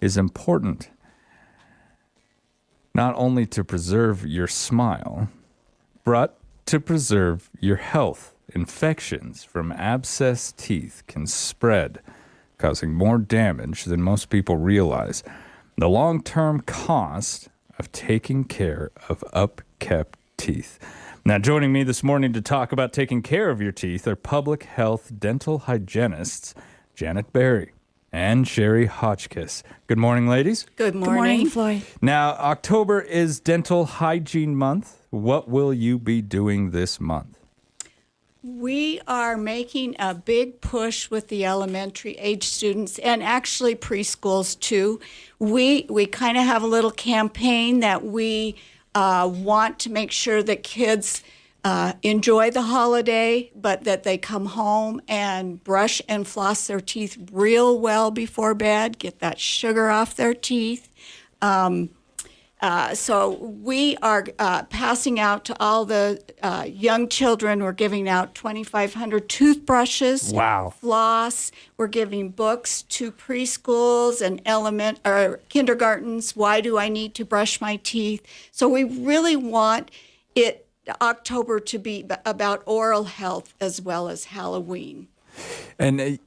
is important not only to preserve your smile, but to preserve your health. Infections from abscessed teeth can spread, causing more damage than most people realize. The long-term cost of taking care of upkept teeth. Now, joining me this morning to talk about taking care of your teeth are public health dental hygienists Janet Berry and Sherry Hotchkiss. Good morning, ladies. Good morning. Good morning, Floyd. Now, October is Dental Hygiene Month. What will you be doing this month? We are making a big push with the elementary age students and actually preschools too. We kind of have a little campaign that we want to make sure that kids enjoy the holiday, but that they come home and brush and floss their teeth real well before bed, get that sugar off their teeth. So we are passing out to all the young children. We're giving out 2,500 toothbrushes. Wow. Floss. We're giving books to preschools and kindergartens. Why do I need to brush my teeth? So we really want October to be about oral health as well as Halloween. And,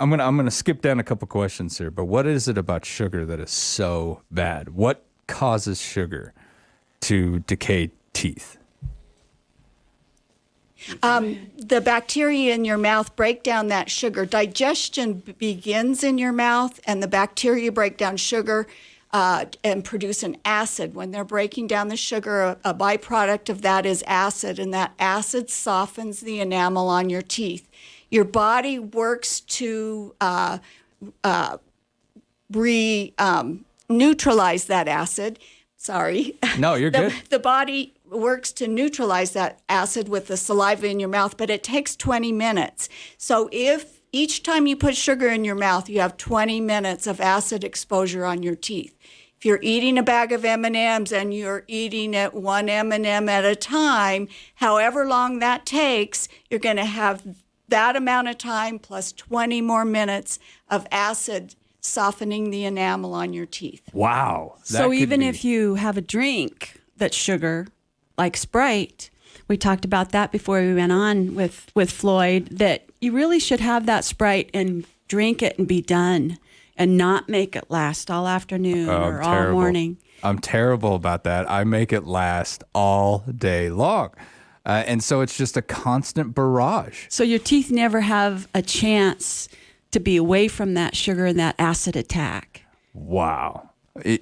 I'm gonna skip down a couple questions here, but what is it about sugar that is so bad? What causes sugar to decay teeth? The bacteria in your mouth break down that sugar. Digestion begins in your mouth, and the bacteria break down sugar and produce an acid. When they're breaking down the sugar, a byproduct of that is acid, and that acid softens the enamel on your teeth. Your body works to neutralize that acid. Sorry. No, you're good. The body works to neutralize that acid with the saliva in your mouth, but it takes 20 minutes. So if each time you put sugar in your mouth, you have 20 minutes of acid exposure on your teeth. If you're eating a bag of M&Ms and you're eating it one M&M at a time, however long that takes, you're going to have that amount of time plus 20 more minutes of acid softening the enamel on your teeth. Wow. So even if you have a drink that's sugar, like Sprite, we talked about that before we went on with Floyd, that you really should have that Sprite and drink it and be done and not make it last all afternoon or all morning. I'm terrible about that. I make it last all day long. And so it's just a constant barrage. So your teeth never have a chance to be away from that sugar and that acid attack. Wow. I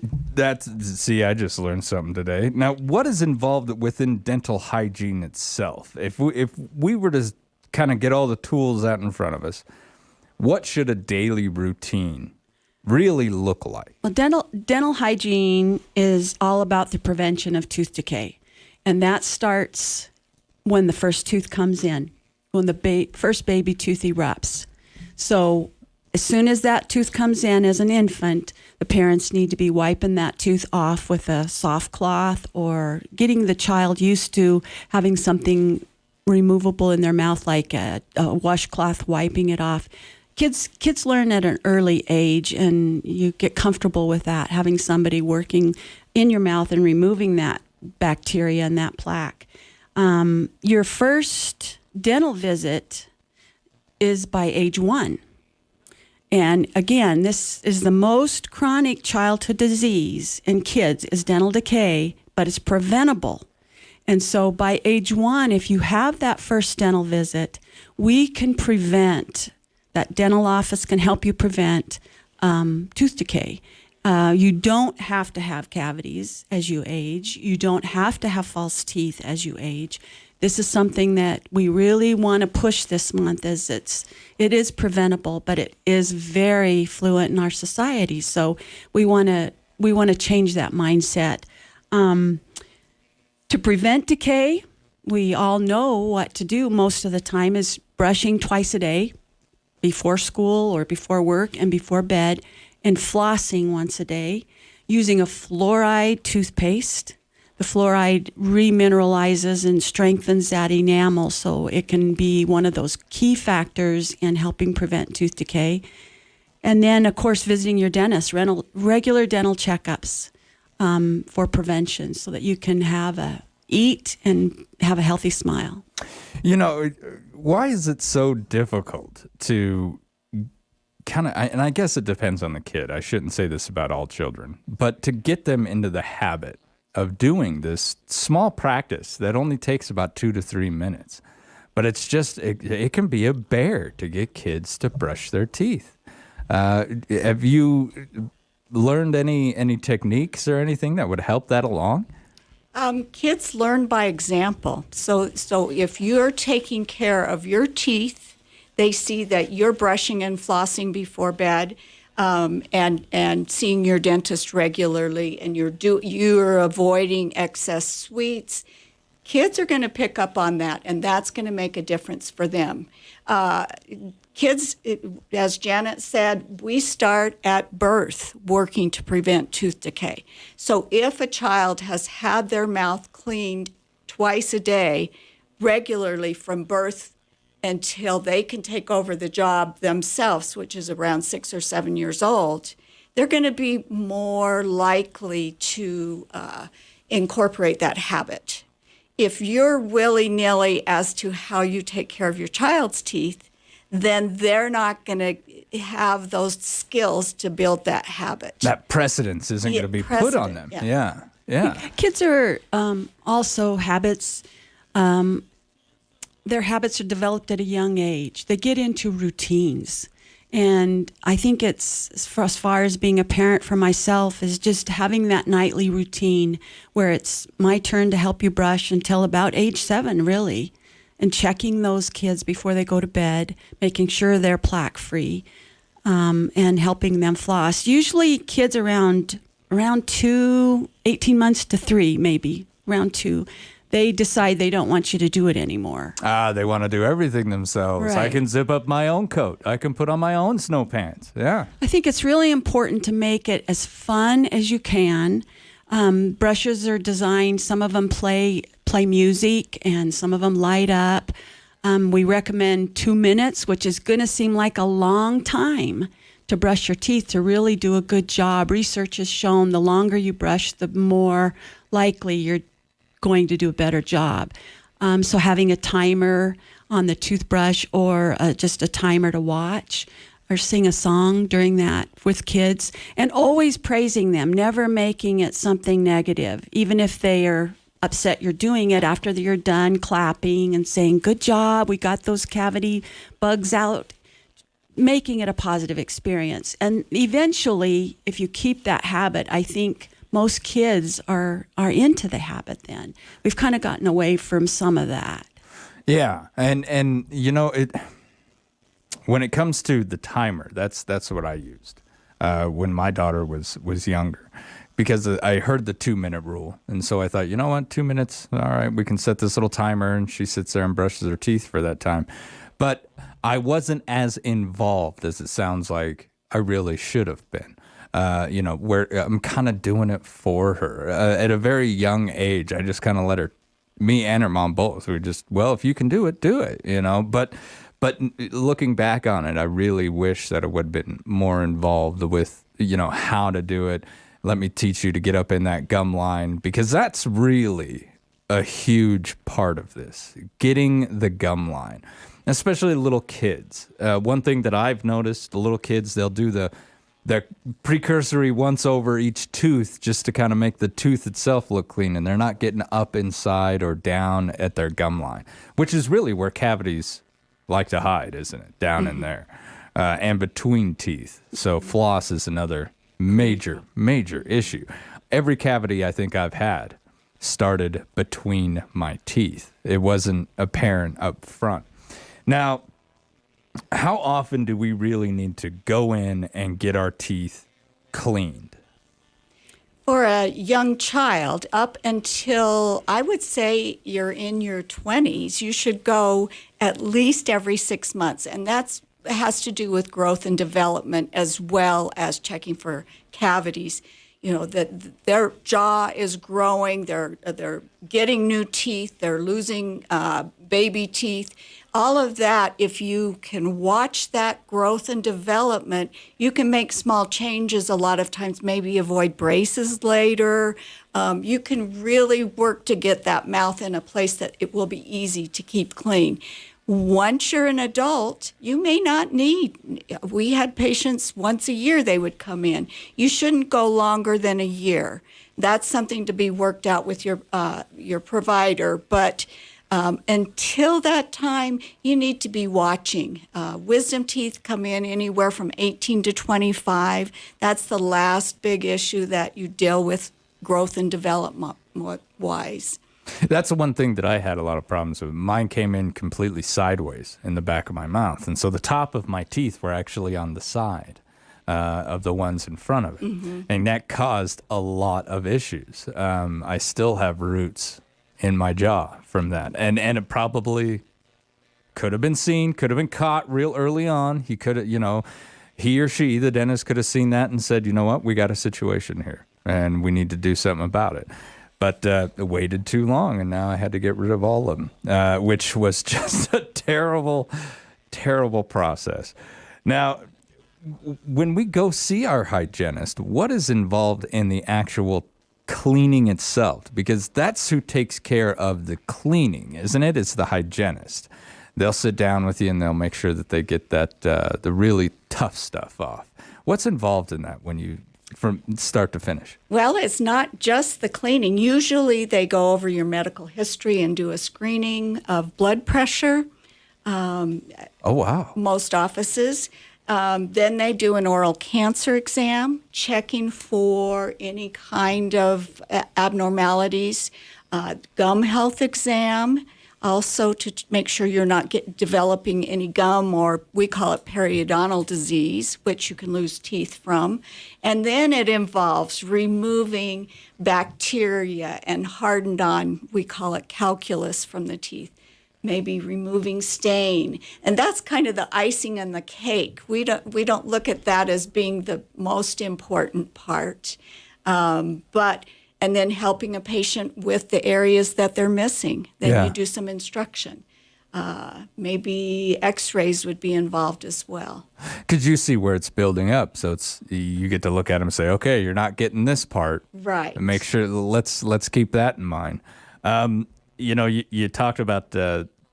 just learned something today. Now, what is involved within dental hygiene itself? If we were to kind of get all the tools out in front of us, what should a daily routine really look like? Well, dental hygiene is all about the prevention of tooth decay. And that starts when the first tooth comes in, when the first baby tooth erupts. So as soon as that tooth comes in as an infant, the parents need to be wiping that tooth off with a soft cloth or getting the child used to having something removable in their mouth, like a washcloth, wiping it off. Kids learn at an early age, and you get comfortable with that, having somebody working in your mouth and removing that bacteria and that plaque. Your first dental visit is by age 1. And again, this is the most chronic childhood disease in kids is dental decay, but it's preventable. And so by age 1, if you have that first dental visit, we can prevent, that dental office can help you prevent tooth decay. You don't have to have cavities as you age. You don't have to have false teeth as you age. This is something that we really want to push this month, as it is preventable, but it is very fluent in our society. So we want to change that mindset. To prevent decay, we all know what to do most of the time is brushing twice a day, before school or before work and before bed, and flossing once a day, using a fluoride toothpaste. The fluoride remineralizes and strengthens that enamel, so it can be one of those key factors in helping prevent tooth decay. And then, of course, visiting your dentist, regular dental checkups for prevention so that you can eat and have a healthy smile. You know, why is it so difficult to and I guess it depends on the kid. I shouldn't say this about all children, but to get them into the habit of doing this small practice that only takes about 2 to 3 minutes. But it's just, it can be a bear to get kids to brush their teeth. Have you learned any techniques or anything that would help that along? Kids learn by example. So if you're taking care of your teeth, they see that you're brushing and flossing before bed, and seeing your dentist regularly, and you're avoiding excess sweets. Kids are going to pick up on that, and that's going to make a difference for them. Kids, as Janet said, we start at birth working to prevent tooth decay. So if a child has had their mouth cleaned twice a day regularly from birth until they can take over the job themselves, which is around 6 or 7 years old, they're going to be more likely to incorporate that habit. If you're willy-nilly as to how you take care of your child's teeth, then they're not going to have those skills to build that habit. That precedence isn't going to be put on them. Yeah. Kids are also habits. Their habits are developed at a young age. They get into routines. And I think it's, for as far as being a parent for myself, is just having that nightly routine where it's my turn to help you brush until about age 7, really, and checking those kids before they go to bed, making sure they're plaque free, and helping them floss. Usually kids around 2, 18 months to 3, maybe around 2. They decide they don't want you to do it anymore. They want to do everything themselves. Right. I can zip up my own coat. I can put on my own snow pants. Yeah. I think it's really important to make it as fun as you can. Brushes are designed, some of them play music and some of them light up. We recommend 2 minutes, which is going to seem like a long time to brush your teeth to really do a good job. Research has shown the longer you brush, the more likely you're going to do a better job. So having a timer on the toothbrush or just a timer to watch or sing a song during that with kids, and always praising them, never making it something negative, even if they are upset you're doing it. After you're done, clapping and saying, good job, we got those cavity bugs out, making it a positive experience. And eventually, if you keep that habit, I think most kids are into the habit then. We've kind of gotten away from some of that. Yeah, and you know, when it comes to the timer, that's what I used when my daughter was younger, because I heard the 2-minute rule, and so I thought, you know what, 2 minutes, all right, we can set this little timer, and she sits there and brushes her teeth for that time. But I wasn't as involved as it sounds like I really should have been. You know, where I'm kind of doing it for her at a very young age. I just kind of let her, me and her mom both. We just, well, if you can do it, you know. But looking back on it, I really wish that it would have been more involved with, you know, how to do it. Let me teach you to get up in that gum line, because that's really a huge part of this, getting the gum line, especially little kids. One thing that I've noticed, the little kids, they'll do the precursory once over each tooth just to kind of make the tooth itself look clean, and they're not getting up inside or down at their gum line, which is really where cavities like to hide, isn't it? Down in there and between teeth. So floss is another major issue. Every cavity I think I've had started between my teeth. It wasn't apparent up front. Now, how often do we really need to go in and get our teeth cleaned? For a young child, up until I would say you're in your 20s, you should go at least every 6 months. And that has to do with growth and development as well as checking for cavities. You know, that their jaw is growing, they're getting new teeth, they're losing baby teeth. all of that, if you can watch that growth and development, you can make small changes a lot of times, maybe avoid braces later. You can really work to get that mouth in a place that it will be easy to keep clean. Once you're an adult, you may not need. We had patients once a year they would come in. You shouldn't go longer than a year. That's something to be worked out with your provider. But until that time, you need to be watching. Wisdom teeth come in anywhere from 18 to 25. That's the last big issue that you deal with growth and development wise. That's the one thing that I had a lot of problems with. Mine came in completely sideways in the back of my mouth. And so the top of my teeth were actually on the side of the ones in front of it. Mm-hmm. And that caused a lot of issues. I still have roots in my jaw from that. And it probably could have been seen, could have been caught real early on. He could have, he or she, the dentist, could have seen that and said, you know what, we got a situation here and we need to do something about it. But it waited too long, and now I had to get rid of all of them, which was just a terrible, terrible process. Now, when we go see our hygienist, what is involved in the actual cleaning itself? Because that's who takes care of the cleaning, isn't it? It's the hygienist. They'll sit down with you, and they'll make sure that they get that the really tough stuff off. What's involved in that when you from start to finish? Well, it's not just the cleaning. Usually they go over your medical history and do a screening of blood pressure. Oh, wow. Most offices. Then they do an oral cancer exam, checking for any kind of abnormalities. Gum health exam, also to make sure you're not developing any gum, or we call it periodontal disease, which you can lose teeth from. And then it involves removing bacteria and hardened on, we call it calculus, from the teeth. Maybe removing stain. And that's kind of the icing on the cake. We don't look at that as being the most important part. And then helping a patient with the areas that they're missing. Then you do some instruction. Maybe x-rays would be involved as well. Because you see where it's building up. So you get to look at them and say, okay, you're not getting this part. Right. And make sure, let's keep that in mind. You talked about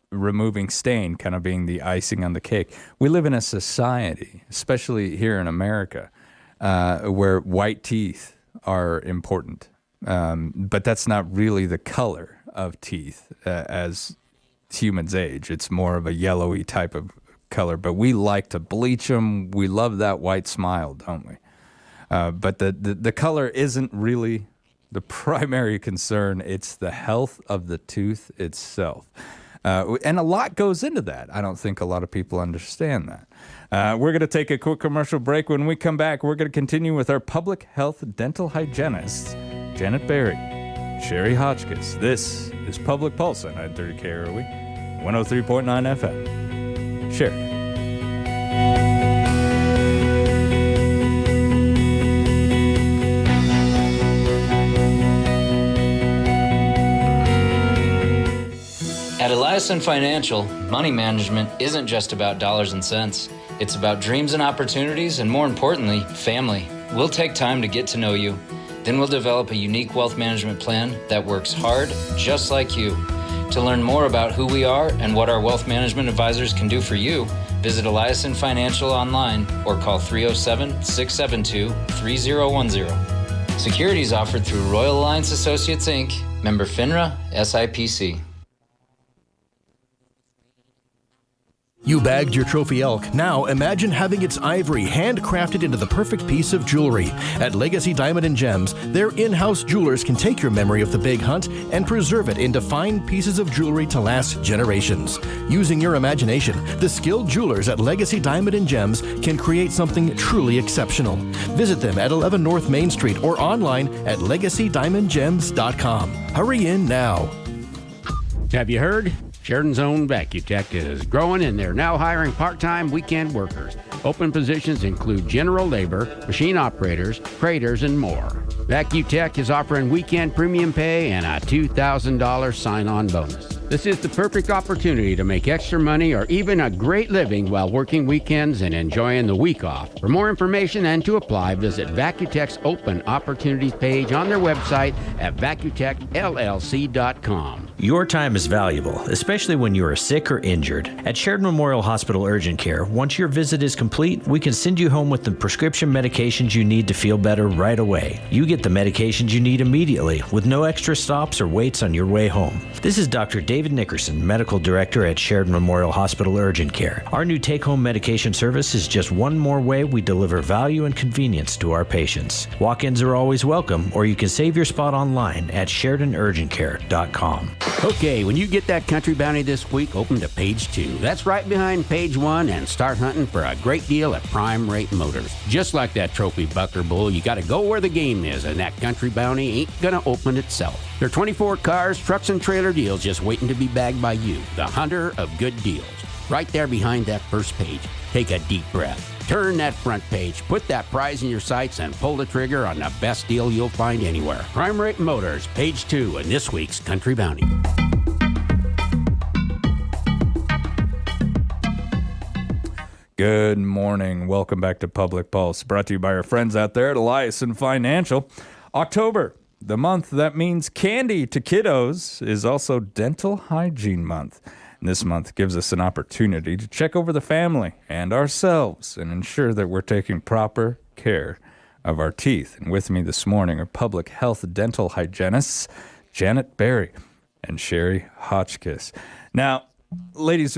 removing stain kind of being the icing on the cake. We live in a society, especially here in America, where white teeth are important. But that's not really the color of teeth as humans age. It's more of a yellowy type of color, but we like to bleach them. We love that white smile, don't we? But the color isn't really the primary concern. It's the health of the tooth itself. And a lot goes into that. I don't think a lot of people understand that. We're going to take a quick commercial break. When we come back, we're going to continue with our public health dental hygienists, Janet Berry, Sherry Hotchkiss. This is Public Pulse on 930 KROE, 103.9 FM. Sherry. At Eliason Financial, money management isn't just about dollars and cents. It's about dreams and opportunities, and more importantly, family. We'll take time to get to know you. Then we'll develop a unique wealth management plan that works hard, just like you. To learn more about who we are and what our wealth management advisors can do for you, visit Eliason Financial online or call 307-672-3010. Securities offered through Royal Alliance Associates, Inc., member FINRA, SIPC. You bagged your trophy elk. Now imagine having its ivory handcrafted into the perfect piece of jewelry. At Legacy Diamond & Gems, their in-house jewelers can take your memory of the big hunt and preserve it into fine pieces of jewelry to last generations. Using your imagination, the skilled jewelers at Legacy Diamond & Gems can create something truly exceptional. Visit them at 11 North Main Street or online at legacydiamondgems.com. Hurry in now. Have you heard? Sheridan's own Vacutech is growing, and they're now hiring part-time weekend workers. Open positions include general labor, machine operators, craters, and more. Vacutech is offering weekend premium pay and a $2,000 sign-on bonus. This is the perfect opportunity to make extra money or even a great living while working weekends and enjoying the week off. For more information and to apply, visit Vacutech's Open Opportunities page on their website at vacutechllc.com. Your time is valuable, especially when you are sick or injured. At Sheridan Memorial Hospital Urgent Care, once your visit is complete, we can send you home with the prescription medications you need to feel better right away. You get the medications you need immediately, with no extra stops or waits on your way home. This is Dr. David Nickerson, Medical Director at Sheridan Memorial Hospital Urgent Care. Our new take-home medication service is just one more way we deliver value and convenience to our patients. Walk-ins are always welcome, or you can save your spot online at SheridanUrgentCare.com. Okay, when you get that Country Bounty this week, open to page 2. That's right behind page 1 and start hunting for a great deal at Prime Rate Motors. Just like that trophy buckler bull, you got to go where the game is, and that Country Bounty ain't gonna open itself. There are 24 cars, trucks, and trailer deals just waiting to be bagged by you, the hunter of good deals. Right there behind that first page. Take a deep breath. Turn that front page, put that prize in your sights, and pull the trigger on the best deal you'll find anywhere. Prime Rate Motors, page 2 in this week's Country Bounty. Good morning. Welcome back to Public Pulse, brought to you by our friends out there at Eliason Financial. October, the month that means candy to kiddos, is also Dental Hygiene Month. And this month gives us an opportunity to check over the family and ourselves and ensure that we're taking proper care of our teeth. And with me this morning are public health dental hygienists Janet Berry and Sherry Hotchkiss. Now, ladies,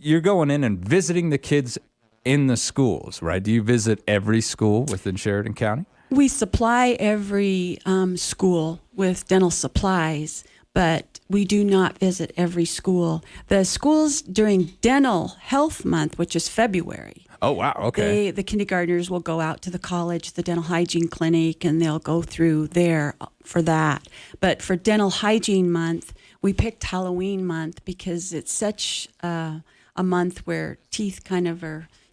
you're going in and visiting the kids in the schools, right? Do you visit every school within Sheridan County? We supply every school with dental supplies, but we do not visit every school. The schools during Dental Health Month, which is February. Oh, wow. Okay. The kindergartners will go out to the college, the dental hygiene clinic, and they'll go through there for that. But for Dental Hygiene Month, we picked Halloween month because it's such a month where teeth kind of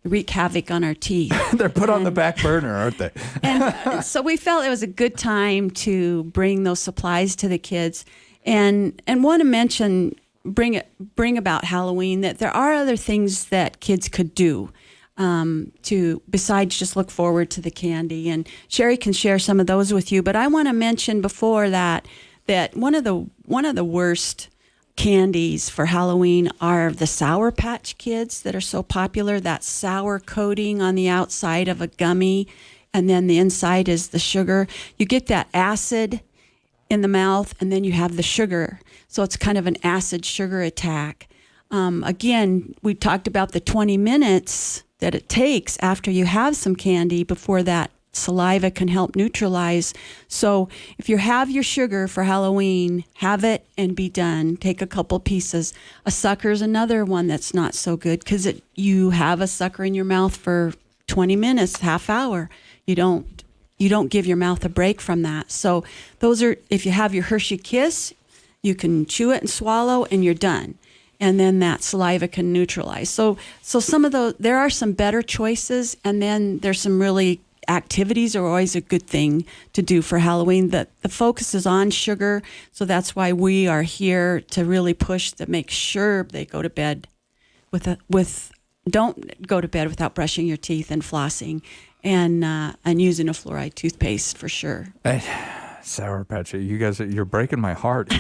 wreak havoc on our teeth. They're put on the back burner, aren't they? And so we felt it was a good time to bring those supplies to the kids. And want to mention, bring about Halloween, that there are other things that kids could do to besides just look forward to the candy. And Sherry can share some of those with you. But I want to mention before that one of the worst candies for Halloween are the Sour Patch Kids that are so popular. That sour coating on the outside of a gummy, and then the inside is the sugar. You get that acid in the mouth, and then you have the sugar. So it's kind of an acid sugar attack. Again, we talked about the 20 minutes that it takes after you have some candy before that saliva can help neutralize. So if you have your sugar for Halloween, have it and be done. Take a couple pieces. A sucker's another one that's not so good because you have a sucker in your mouth for 20 minutes, half hour. You don't give your mouth a break from that. So those are, if you have your Hershey Kiss, you can chew it and swallow and you're done. And then that saliva can neutralize. So some of those, there are some better choices, and then there's some really activities are always a good thing to do for Halloween. The focus is on sugar, so that's why we are here to really push to make sure they go to bed don't go to bed without brushing your teeth and flossing and using a fluoride toothpaste for sure. Sour Patch, you guys, you're breaking my heart.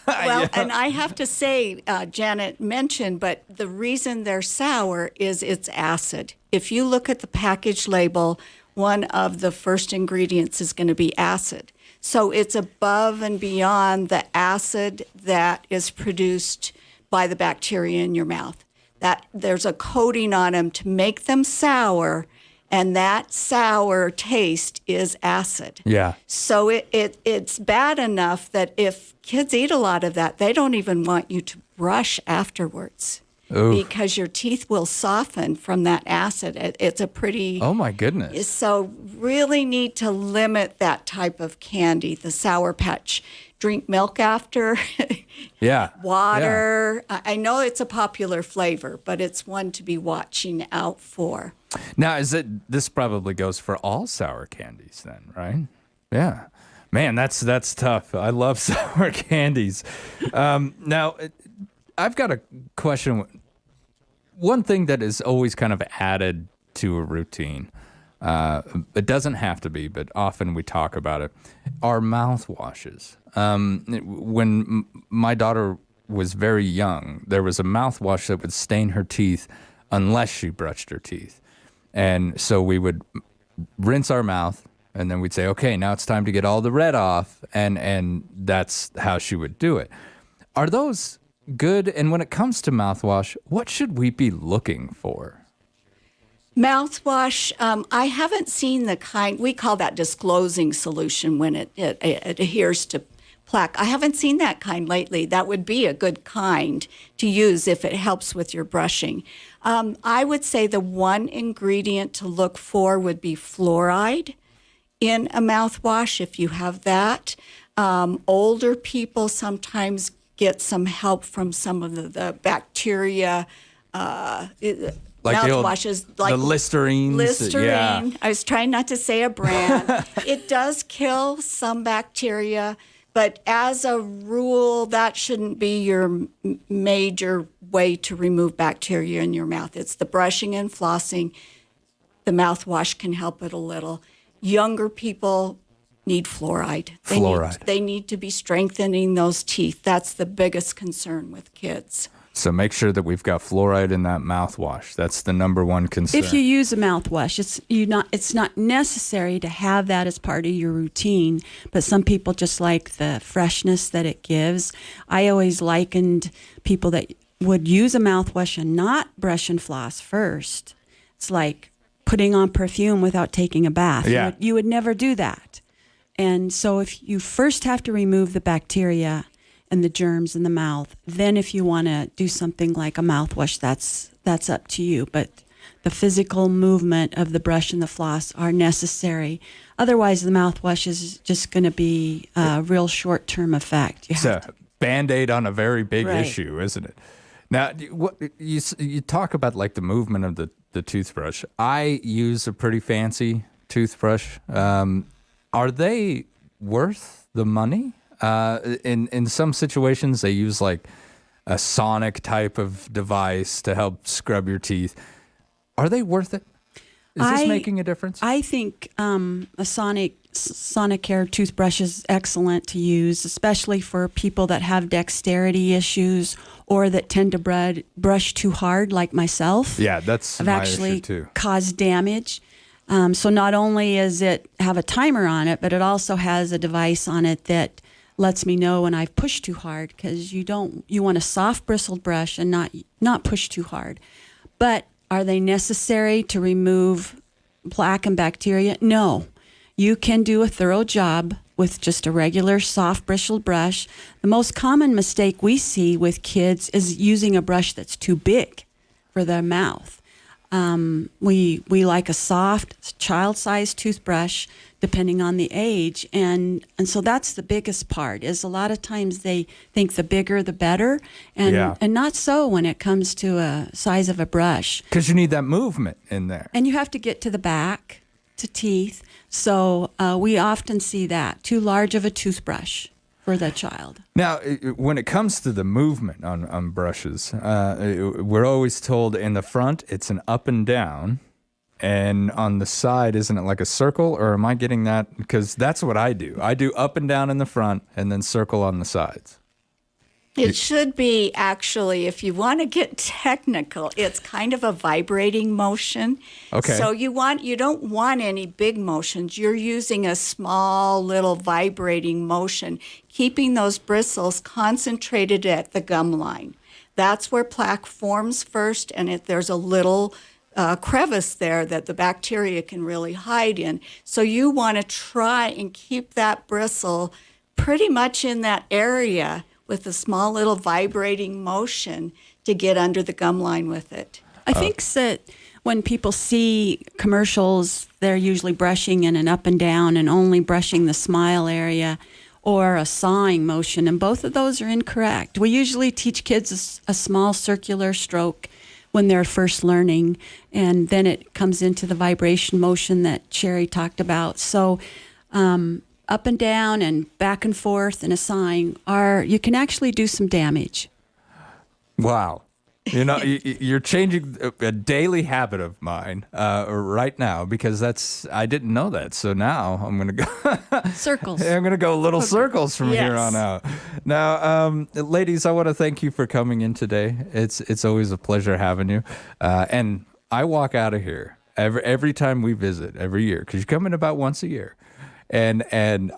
Well, and I have to say, Janet mentioned, but the reason they're sour is it's acid. If you look at the package label, one of the first ingredients is going to be acid. So it's above and beyond the acid that is produced by the bacteria in your mouth. That there's a coating on them to make them sour, and that sour taste is acid. Yeah. So it's bad enough that if kids eat a lot of that, they don't even want you to brush afterwards. Oof. Because your teeth will soften from that acid. It's a pretty... Oh, my goodness. So really need to limit that type of candy, the Sour Patch. Drink milk after. Yeah. Water. Yeah. I know it's a popular flavor, but it's one to be watching out for. Now, this probably goes for all sour candies then, right? Yeah. Man, that's tough. I love sour candies. Now, I've got a question. One thing that is always kind of added to a routine, it doesn't have to be, but often we talk about it, are mouthwashes. When my daughter was very young, there was a mouthwash that would stain her teeth unless she brushed her teeth. And so we would rinse our mouth, and then we'd say, okay, now it's time to get all the red off, and that's how she would do it. Are those good? And when it comes to mouthwash, what should we be looking for? Mouthwash, I haven't seen the kind, we call that disclosing solution when it adheres to plaque. I haven't seen that kind lately. That would be a good kind to use if it helps with your brushing. I would say the one ingredient to look for would be fluoride in a mouthwash if you have that. Older people sometimes get some help from some of the bacteria. Like mouthwashes, the Listerine. Listerine. Yeah. I was trying not to say a brand. It does kill some bacteria, but as a rule, that shouldn't be your major way to remove bacteria in your mouth. It's the brushing and flossing. The mouthwash can help it a little. Younger people need fluoride. They need to be strengthening those teeth. That's the biggest concern with kids. So make sure that we've got fluoride in that mouthwash. That's the number one concern. If you use a mouthwash, it's not necessary to have that as part of your routine, but some people just like the freshness that it gives. I always likened people that would use a mouthwash and not brush and floss first. It's like putting on perfume without taking a bath. Yeah. You would never do that. And so if you first have to remove the bacteria and the germs in the mouth, then if you want to do something like a mouthwash, that's up to you. But the physical movement of the brush and the floss are necessary. Otherwise, the mouthwash is just going to be a real short-term effect. It's a Band-Aid on a very big Right. issue, isn't it? Now, what you talk about, like the movement of the toothbrush. I use a pretty fancy toothbrush. Are they worth the money? In some situations, they use like a sonic type of device to help scrub your teeth. Are they worth it? Is this making a difference? I think a Sonicare toothbrush is excellent to use, especially for people that have dexterity issues or that tend to brush too hard, like myself. Yeah, that's I've my actually issue too. caused damage. So not only does it have a timer on it, but it also has a device on it that lets me know when I've pushed too hard, because you want a soft bristled brush and not push too hard. But are they necessary to remove plaque and bacteria? No. You can do a thorough job with just a regular soft bristled brush. The most common mistake we see with kids is using a brush that's too big for their mouth. We like a soft, child-sized toothbrush, depending on the age, and so that's the biggest part. Is a lot of times they think the bigger the better, and not so when it comes to a size of a brush. Because you need that movement in there. And you have to get to the back, to teeth. So we often see that too large of a toothbrush for the child. Now, when it comes to the movement on brushes, we're always told in the front it's an up and down, and on the side, isn't it like a circle? Or am I getting that? Because that's what I do. I do up and down in the front and then circle on the sides. It should be, actually, if you want to get technical, it's kind of a vibrating motion. Okay. So you don't want any big motions. You're using a small little vibrating motion, keeping those bristles concentrated at the gum line. That's where plaque forms first, and there's a little crevice there that the bacteria can really hide in. So you want to try and keep that bristle pretty much in that area with a small little vibrating motion to get under the gum line with it. I think that when people see commercials, they're usually brushing in an up and down and only brushing the smile area or a sawing motion, and both of those are incorrect. We usually teach kids a small circular stroke when they're first learning, and then it comes into the vibration motion that Sherry talked about. So up and down and back and forth and assign, you can actually do some damage. Wow. You know, you're changing a daily habit of mine right now because I didn't know that. So now I'm going to go Circles. I'm going to go little circles from here on out. Now, ladies, I want to thank you for coming in today. It's always a pleasure having you. And I walk out of here every time we visit every year because you come in about once a year. And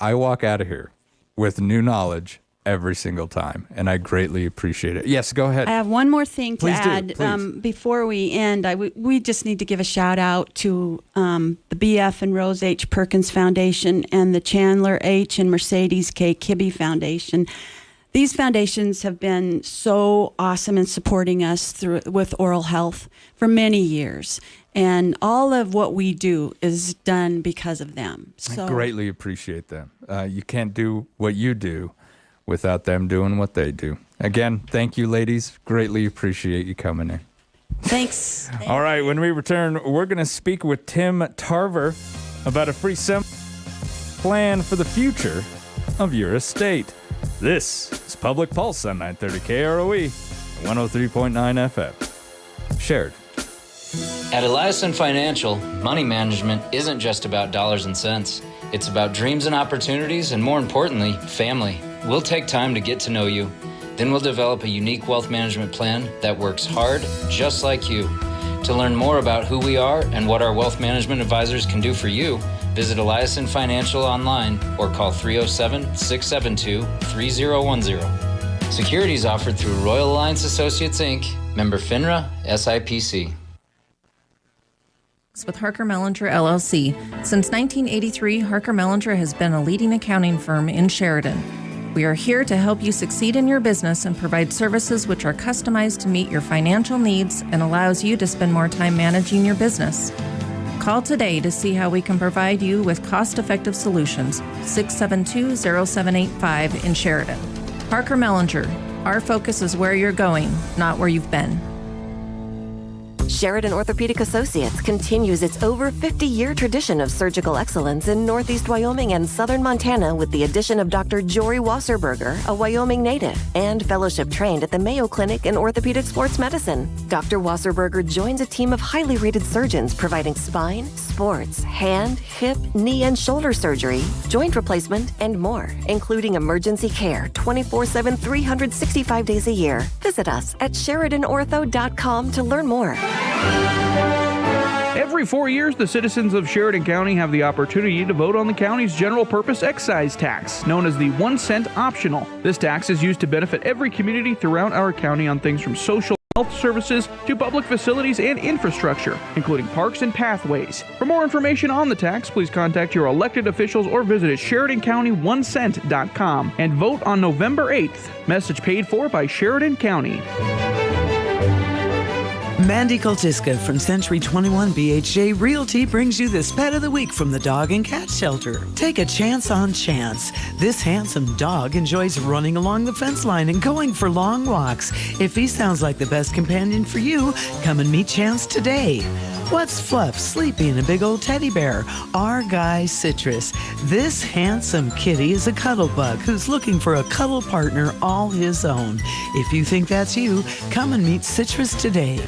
I walk out of here with new knowledge every single time, and I greatly appreciate it. Yes, go ahead. I have one more thing to Please do, add. please. Before we end, we just need to give a shout out to the BF and Rose H. Perkins Foundation and the Chandler H. and Mercedes K. Kibbe Foundation. These foundations have been so awesome in supporting us with oral health for many years. And all of what we do is done because of them. So I greatly appreciate them. You can't do what you do without them doing what they do. Again, thank you, ladies. Greatly appreciate you coming in. Thanks. All right, when we return, we're going to speak with Tim Tarver about a free plan for the future of your estate. This is Public Pulse on 930 KROE, 103.9 FM. Shared. At Eliason Financial, money management isn't just about dollars and cents. It's about dreams and opportunities, and more importantly, family. We'll take time to get to know you. Then we'll develop a unique wealth management plan that works hard, just like you. To learn more about who we are and what our wealth management advisors can do for you, visit Eliason Financial online or call 307-672-3010. Securities offered through Royal Alliance Associates, Inc., member FINRA, SIPC. With Harker Mellinger LLC. Since 1983, Harker Mellinger has been a leading accounting firm in Sheridan. We are here to help you succeed in your business and provide services which are customized to meet your financial needs and allows you to spend more time managing your business. Call today to see how we can provide you with cost-effective solutions. 672-0785 in Sheridan. Harker Mellinger. Our focus is where you're going, not where you've been. Sheridan Orthopedic Associates continues its over 50-year tradition of surgical excellence in Northeast Wyoming and Southern Montana with the addition of Dr. Jory Wasserberger, a Wyoming native, and fellowship trained at the Mayo Clinic in Orthopedic Sports Medicine. Dr. Wasserberger joins a team of highly rated surgeons providing spine, sports, hand, hip, knee, and shoulder surgery, joint replacement, and more, including emergency care 24/7, 365 days a year. Visit us at SheridanOrtho.com to learn more. Every 4 years, the citizens of Sheridan County have the opportunity to vote on the county's general purpose excise tax, known as the 1 cent optional. This tax is used to benefit every community throughout our county on things from social health services to public facilities and infrastructure, including parks and pathways. For more information on the tax, please contact your elected officials or visit SheridanCounty1cent.com and vote on November 8th. Message paid for by Sheridan County. Mandy Koltiska from Century 21 BHJ Realty brings you this pet of the week from the dog and cat shelter. Take a chance on Chance. This handsome dog enjoys running along the fence line and going for long walks. If he sounds like the best companion for you, come and meet Chance today. What's Fluff sleepy in a big old teddy bear? Our guy Citrus. This handsome kitty is a cuddle bug who's looking for a cuddle partner all his own. If you think that's you, come and meet Citrus today.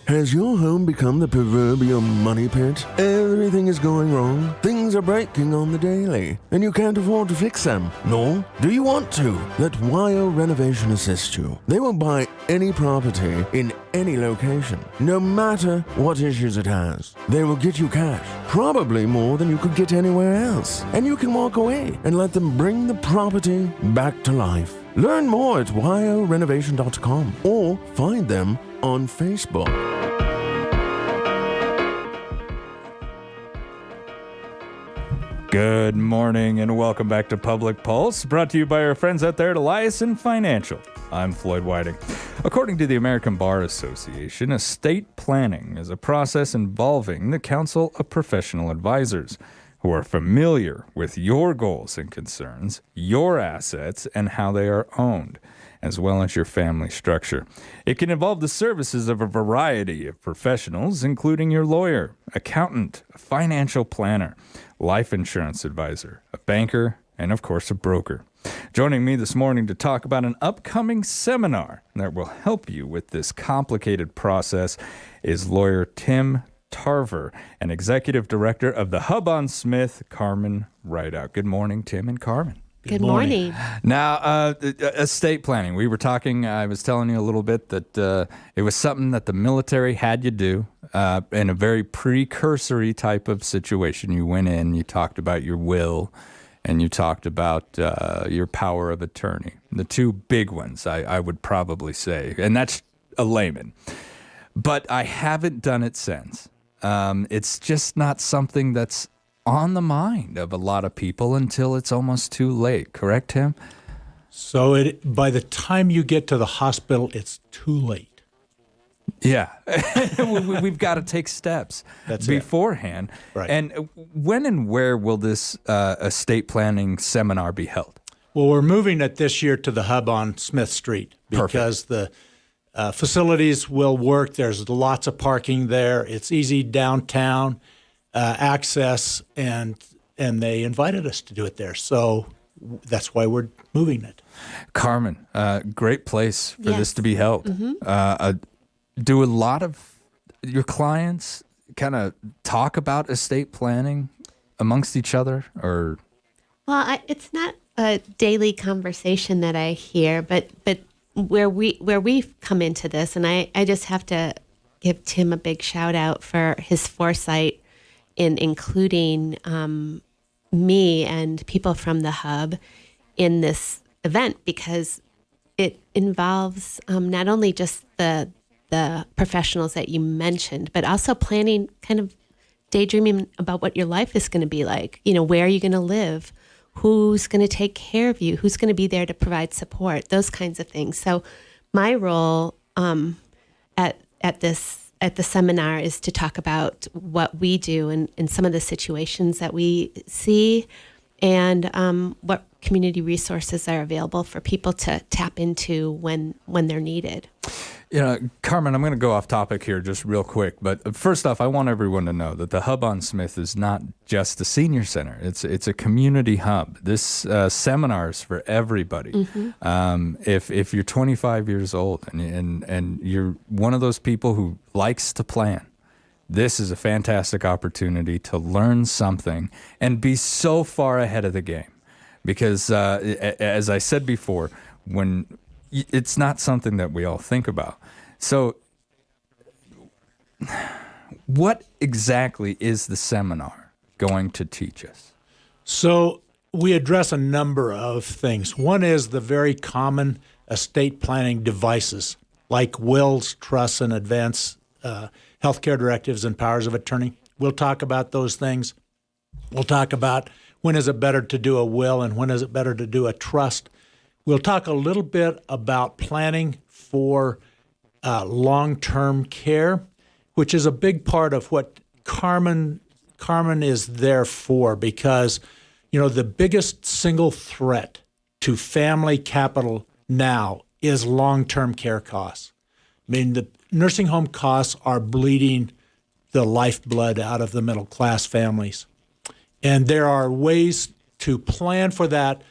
Has your home become the proverbial money pit? Everything is going wrong. Things are breaking on the daily, and you can't afford to fix them. Nor do you want to. Let YO Renovation assist you. They will buy any property in any location, no matter what issues it has. They will get you cash, probably more than you could get anywhere else. And you can walk away and let them bring the property back to life. Learn more at yorenovation.com or find them on Facebook. Good morning and welcome back to Public Pulse, brought to you by our friends out there at Eliason Financial. I'm Floyd Whiting. According to the American Bar Association, estate planning is a process involving the Council of Professional Advisors who are familiar with your goals and concerns, your assets, and how they are owned, as well as your family structure. It can involve the services of a variety of professionals, including your lawyer, accountant, a financial planner, life insurance advisor, a banker, and, of course, a broker. Joining me this morning to talk about an upcoming seminar that will help you with this complicated process is lawyer Tim Tarver and Executive Director of the Hub on Smith, Carmen Rideout. Good morning, Tim and Carmen. Good morning. Now, estate planning. We were talking, I was telling you a little bit that it was something that the military had you do in a very precursory type of situation. You went in, you talked about your will, and you talked about your power of attorney. The two big ones, I would probably say, and that's a layman. But I haven't done it since. It's just not something that's on the mind of a lot of people until it's almost too late. Correct, Tim? So by the time you get to the hospital, it's too late. Yeah. We've got to take steps beforehand. Right. And when and where will this estate planning seminar be held? Well, we're moving it this year to the Hub on Smith Street because the facilities will work. There's lots of parking there. It's easy downtown access, and they invited us to do it there. So that's why we're moving it. Carmen, great place for this to be held. Mm-hmm. Do a lot of your clients kind of talk about estate planning amongst each other, or? Well, it's not a daily conversation that I hear, but where we've come into this, and I just have to give Tim a big shout out for his foresight in including me and people from the Hub in this event, because it involves not only just the professionals that you mentioned, but also planning, kind of daydreaming about what your life is going to be like. You know, where are you going to live? Who's going to take care of you? Who's going to be there to provide support? Those kinds of things. So my role at the seminar is to talk about what we do and some of the situations that we see, and what community resources are available for people to tap into when they're needed. You know, Carmen, I'm going to go off topic here just real quick. But first off, I want everyone to know that the Hub on Smith is not just a senior center. It's a community hub. This seminar is for everybody. Mm-hmm. If you're 25 years old and you're one of those people who likes to plan, this is a fantastic opportunity to learn something and be so far ahead of the game. Because as I said before, it's not something that we all think about. So what exactly is the seminar going to teach us? So we address a number of things. One is the very common estate planning devices, like wills, trusts, and advance healthcare directives and powers of attorney. We'll talk about those things. We'll talk about when is it better to do a will and when is it better to do a trust. We'll talk a little bit about planning for long-term care, which is a big part of what Carmen is there for, because, you know, the biggest single threat to family capital now is long-term care costs. I mean, the nursing home costs are bleeding the lifeblood out of the middle-class families. And there are ways to plan for that,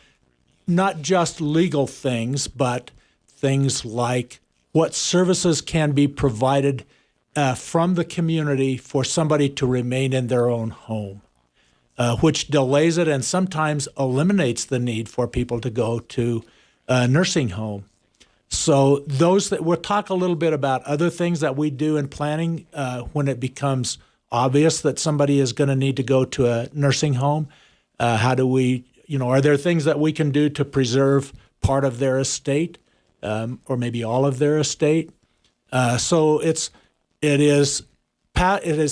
not just legal things, but things like what services can be provided from the community for somebody to remain in their own home, which delays it and sometimes eliminates the need for people to go to a nursing home. So we'll talk a little bit about other things that we do in planning when it becomes obvious that somebody is going to need to go to a nursing home. How do we, are there things that we can do to preserve part of their estate or maybe all of their estate? So it is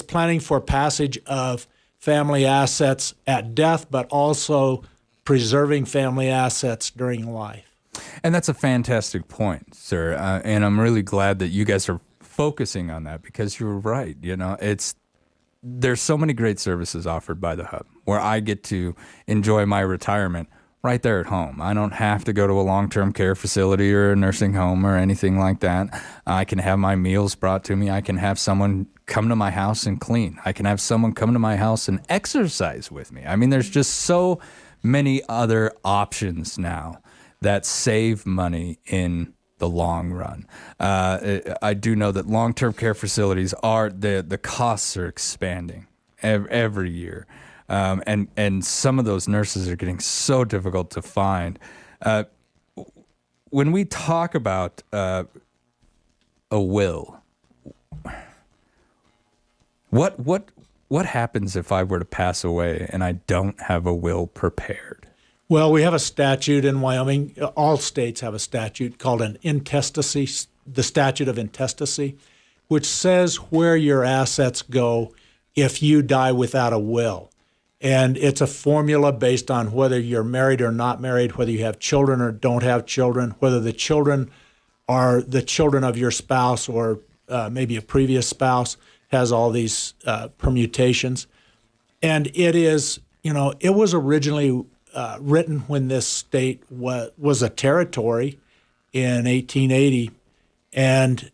planning for passage of family assets at death, but also preserving family assets during life. And that's a fantastic point, sir. And I'm really glad that you guys are focusing on that, because you're right. There's so many great services offered by the Hub where I get to enjoy my retirement right there at home. I don't have to go to a long-term care facility or a nursing home or anything like that. I can have my meals brought to me. I can have someone come to my house and clean. I can have someone come to my house and exercise with me. I mean, there's just so many other options now that save money in the long run. I do know that long-term care facilities the costs are expanding every year. And some of those nurses are getting so difficult to find. When we talk about a will, what happens if I were to pass away and I don't have a will prepared? Well, we have a statute in Wyoming. All states have a statute called an intestacy, the statute of intestacy, which says where your assets go if you die without a will. And it's a formula based on whether you're married or not married, whether you have children or don't have children, whether the children are the children of your spouse or maybe a previous spouse, has all these permutations. And it is, it was originally written when this state was a territory in 1880, and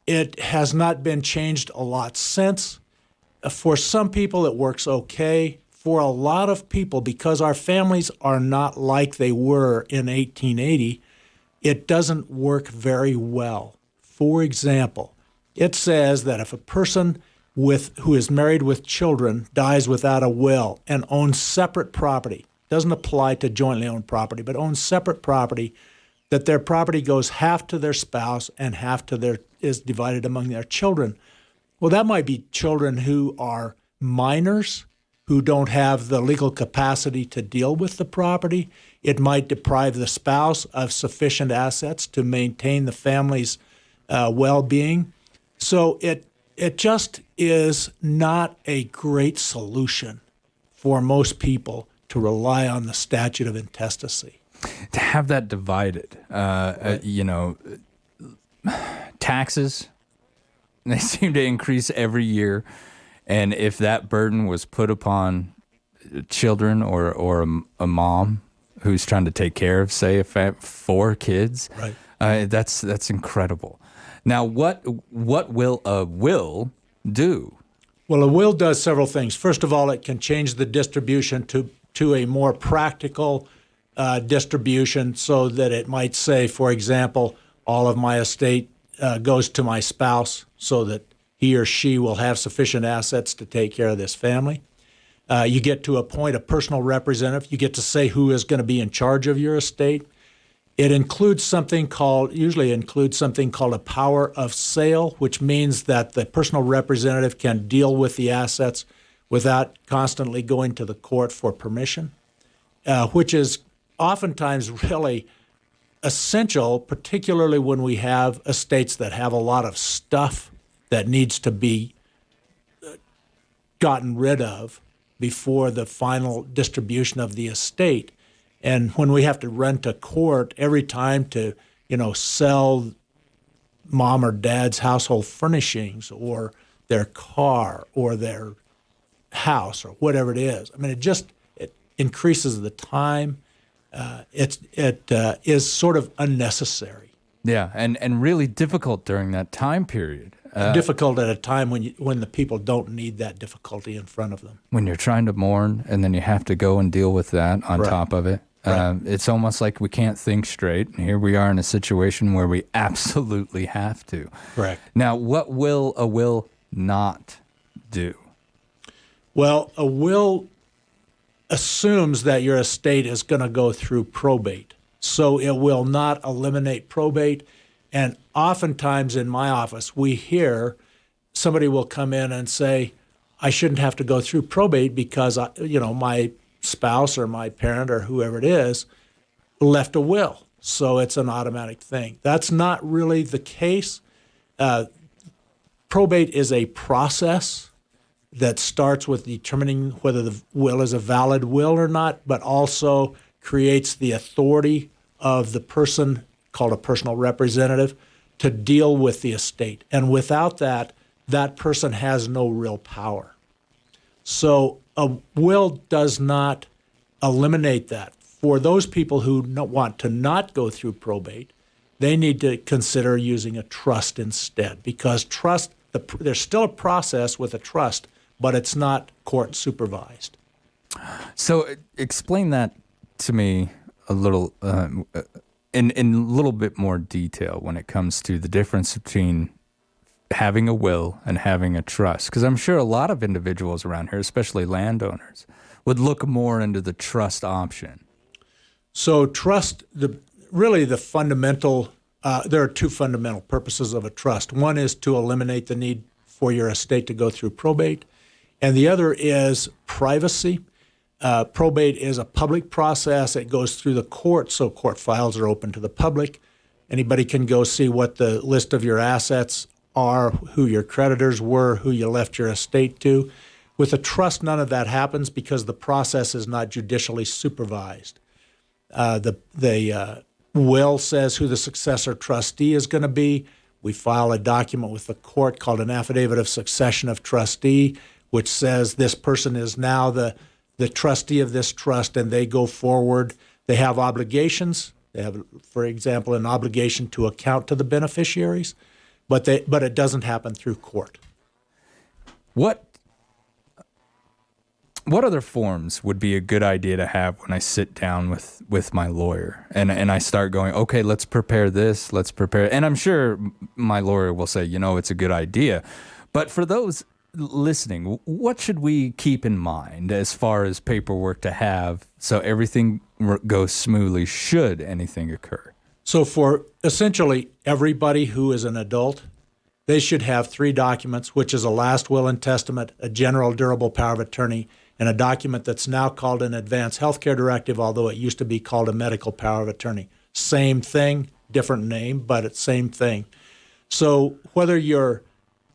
it has not been changed a lot since. For some people, it works okay. For a lot of people, because our families are not like they were in 1880, it doesn't work very well. For example, it says that if a person who is married with children dies without a will and owns separate property, doesn't apply to jointly owned property, but owns separate property, that their property goes half to their spouse and half is divided among their children. Well, that might be children who are minors, who don't have the legal capacity to deal with the property. It might deprive the spouse of sufficient assets to maintain the family's well-being. So it just is not a great solution for most people to rely on the statute of intestacy. To have that divided, taxes, they seem to increase every year. And if that burden was put upon children or a mom who's trying to take care of, say, 4 kids, right. That's incredible. Now, what will a will do? Well, a will does several things. First of all, it can change the distribution to a more practical distribution, so that it might say, for example, all of my estate goes to my spouse so that he or she will have sufficient assets to take care of this family. You get to appoint a personal representative. You get to say who is going to be in charge of your estate. It usually includes something called a power of sale, which means that the personal representative can deal with the assets without constantly going to the court for permission, which is oftentimes really essential, particularly when we have estates that have a lot of stuff that needs to be gotten rid of before the final distribution of the estate. And when we have to run to court every time to, sell mom or dad's household furnishings or their car or their house or whatever it is, I mean, it increases the time. It is sort of unnecessary. Yeah, and really difficult during that time period. Difficult at a time when the people don't need that difficulty in front of them. When you're trying to mourn and then you have to go and deal with that on top of it. It's almost like we can't think straight. And here we are in a situation where we absolutely have to. Correct. Now, what will a will not do? Well, a will assumes that your estate is going to go through probate. So it will not eliminate probate. And oftentimes in my office, we hear somebody will come in and say, I shouldn't have to go through probate because, my spouse or my parent or whoever it is left a will. So it's an automatic thing. That's not really the case. Probate is a process that starts with determining whether the will is a valid will or not, but also creates the authority of the person, called a personal representative, to deal with the estate. And without that, that person has no real power. So a will does not eliminate that. For those people who want to not go through probate, they need to consider using a trust instead, because there's still a process with a trust, but it's not court supervised. So explain that to me a little, in a little bit more detail when it comes to the difference between having a will and having a trust. Because I'm sure a lot of individuals around here, especially landowners, would look more into the trust option. So trust, there are two fundamental purposes of a trust. One is to eliminate the need for your estate to go through probate, and the other is privacy. Probate is a public process. It goes through the court, so court files are open to the public. Anybody can go see what the list of your assets are, who your creditors were, who you left your estate to. With a trust, none of that happens because the process is not judicially supervised. The will says who the successor trustee is going to be. We file a document with the court called an affidavit of succession of trustee, which says this person is now the trustee of this trust, and they go forward. They have obligations. They have, for example, an obligation to account to the beneficiaries, but it doesn't happen through court. What other forms would be a good idea to have when I sit down with my lawyer and I start going, okay, let's prepare this, and I'm sure my lawyer will say, it's a good idea. But for those listening, what should we keep in mind as far as paperwork to have so everything goes smoothly should anything occur? So for essentially everybody who is an adult, they should have 3 documents, which is a last will and testament, a general durable power of attorney, and a document that's now called an advance healthcare directive, although it used to be called a medical power of attorney. Same thing, different name, but it's same thing. So whether you're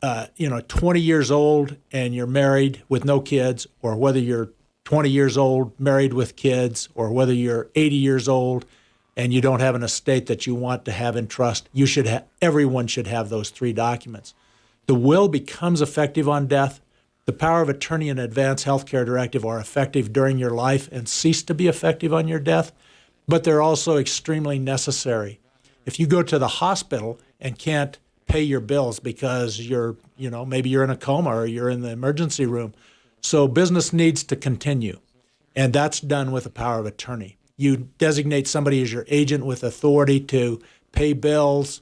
20 years old and you're married with no kids, or whether you're 20 years old, married with kids, or whether you're 80 years old and you don't have an estate that you want to have in trust, everyone should have those 3 documents. The will becomes effective on death. The power of attorney and advance healthcare directive are effective during your life and cease to be effective on your death, but they're also extremely necessary. If you go to the hospital and can't pay your bills because maybe you're in a coma or you're in the emergency room, so business needs to continue, and that's done with a power of attorney. You designate somebody as your agent with authority to pay bills,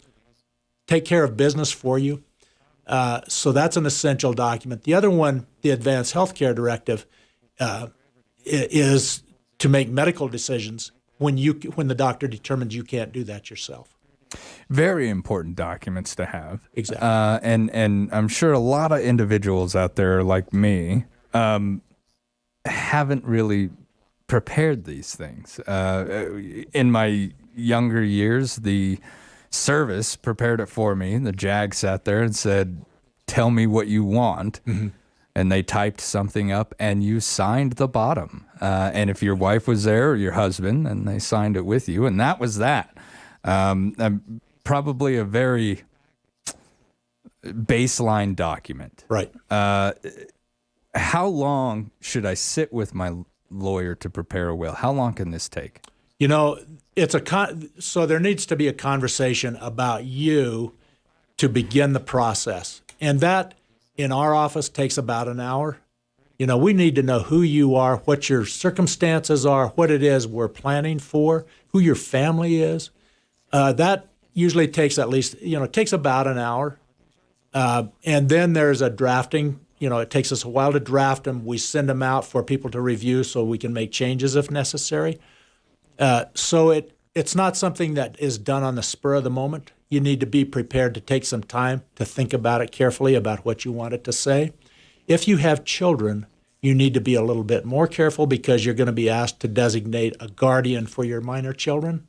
take care of business for you. So that's an essential document. The other one, the Advanced Healthcare Directive, is to make medical decisions when the doctor determines you can't do that yourself. Very important documents to have. Exactly. And I'm sure a lot of individuals out there like me haven't really prepared these things. In my younger years, the service prepared it for me. The JAG sat there and said, tell me what you want. Mm-hmm. And they typed something up and you signed the bottom. And if your wife was there or your husband, and they signed it with you. And that was that. Probably a very baseline document. Right. How long should I sit with my lawyer to prepare a will? How long can this take? So there needs to be a conversation about you to begin the process. And that, in our office, takes about an hour. We need to know who you are, what your circumstances are, what it is we're planning for, who your family is. That usually takes it takes about an hour. And then there's a drafting. It takes us a while to draft them. We send them out for people to review so we can make changes if necessary. So it's not something that is done on the spur of the moment. You need to be prepared to take some time to think about it carefully, about what you want it to say. If you have children, you need to be a little bit more careful because you're going to be asked to designate a guardian for your minor children,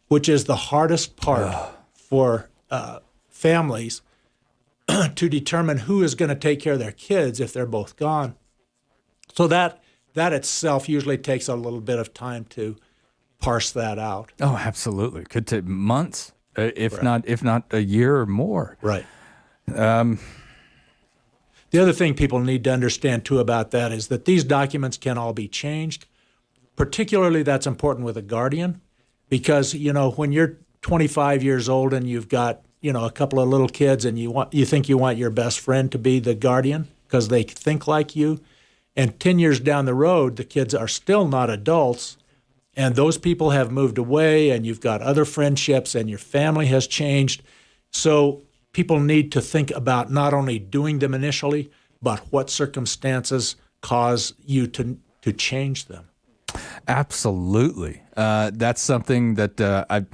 which is the hardest part for families to determine who is going to take care of their kids if they're both gone. So that itself usually takes a little bit of time to parse that out. Oh, absolutely. Could take months, if not a year or more. Right. The other thing people need to understand too about that is that these documents can all be changed. particularly that's important with a guardian because, when you're 25 years old and you've got, a couple of little kids and you think you want your best friend to be the guardian because they think like you. And 10 years down the road, the kids are still not adults and those people have moved away and you've got other friendships and your family has changed. So people need to think about not only doing them initially, but what circumstances cause you to change them. Absolutely. That's something that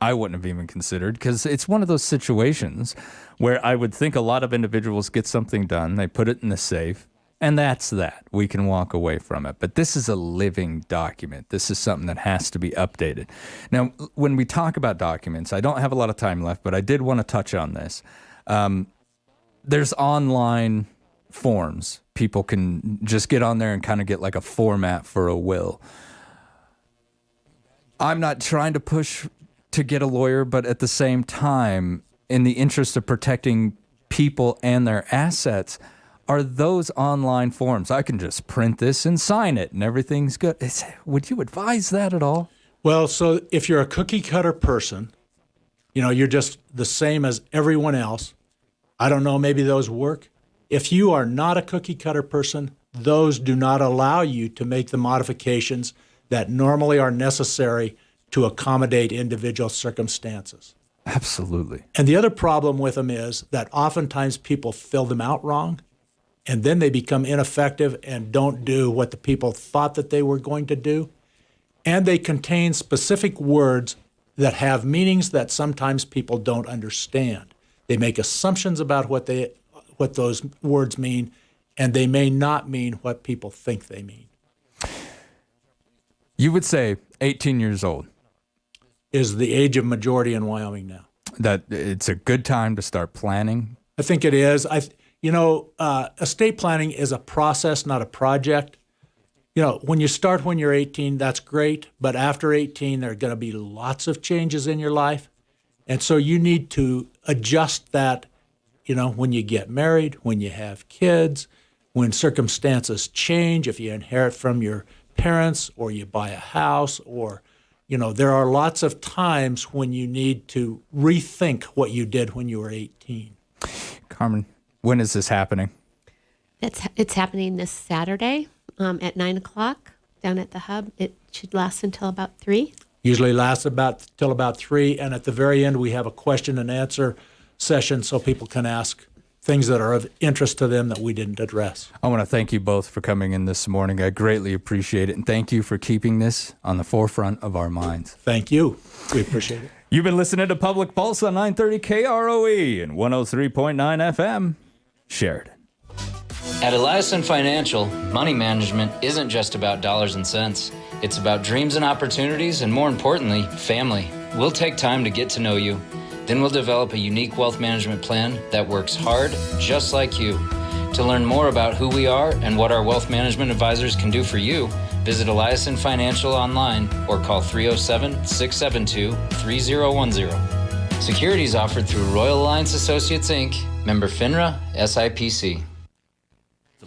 I wouldn't have even considered because it's one of those situations where I would think a lot of individuals get something done, they put it in the safe, and that's that. We can walk away from it. But this is a living document. This is something that has to be updated. Now, when we talk about documents, I don't have a lot of time left, but I did want to touch on this. There's online forms. People can just get on there and kind of get like a format for a will. I'm not trying to push to get a lawyer, but at the same time, in the interest of protecting people and their assets, are those online forms. I can just print this and sign it and everything's good. Would you advise that at all? Well, so if you're a cookie cutter person, you're just the same as everyone else. I don't know, maybe those work. If you are not a cookie cutter person, those do not allow you to make the modifications that normally are necessary to accommodate individual circumstances. Absolutely. And the other problem with them is that oftentimes people fill them out wrong, and then they become ineffective and don't do what the people thought that they were going to do. And they contain specific words that have meanings that sometimes people don't understand. They make assumptions about what those words mean, and they may not mean what people think they mean. You would say 18 years old is the age of majority in Wyoming now. That it's a good time to start planning? I think it is. Estate planning is a process, not a project. When you start when you're 18, that's great. But after 18, there are going to be lots of changes in your life. And so you need to adjust that, when you get married, when you have kids, when circumstances change, if you inherit from your parents or you buy a house or, there are lots of times when you need to rethink what you did when you were 18. Carmen, when is this happening? It's happening this Saturday at 9 o'clock down at the hub. It should last until about 3. Usually lasts till about 3, and at the very end we have a question and answer session so people can ask things that are of interest to them that we didn't address. I want to thank you both for coming in this morning. I greatly appreciate it, and thank you for keeping this on the forefront of our minds. Thank you. We appreciate it. You've been listening to Public Pulse on 930 KROE and 103.9 FM, Sheridan. At Eliason Financial, money management isn't just about dollars and cents. It's about dreams and opportunities, and more importantly, family. We'll take time to get to know you. Then we'll develop a unique wealth management plan that works hard, just like you. To learn more about who we are and what our wealth management advisors can do for you, visit Eliason Financial online or call 307-672-3010. Securities offered through Royal Alliance Associates, Inc., member FINRA, SIPC.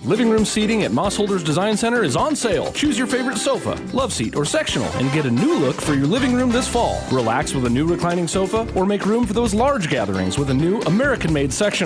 Living room seating at Moss Holders Design Center is on sale. Choose your favorite sofa, love seat, or sectional and get a new look for your living room this fall. Relax with a new reclining sofa or make room for those large gatherings with a new American-made sectional.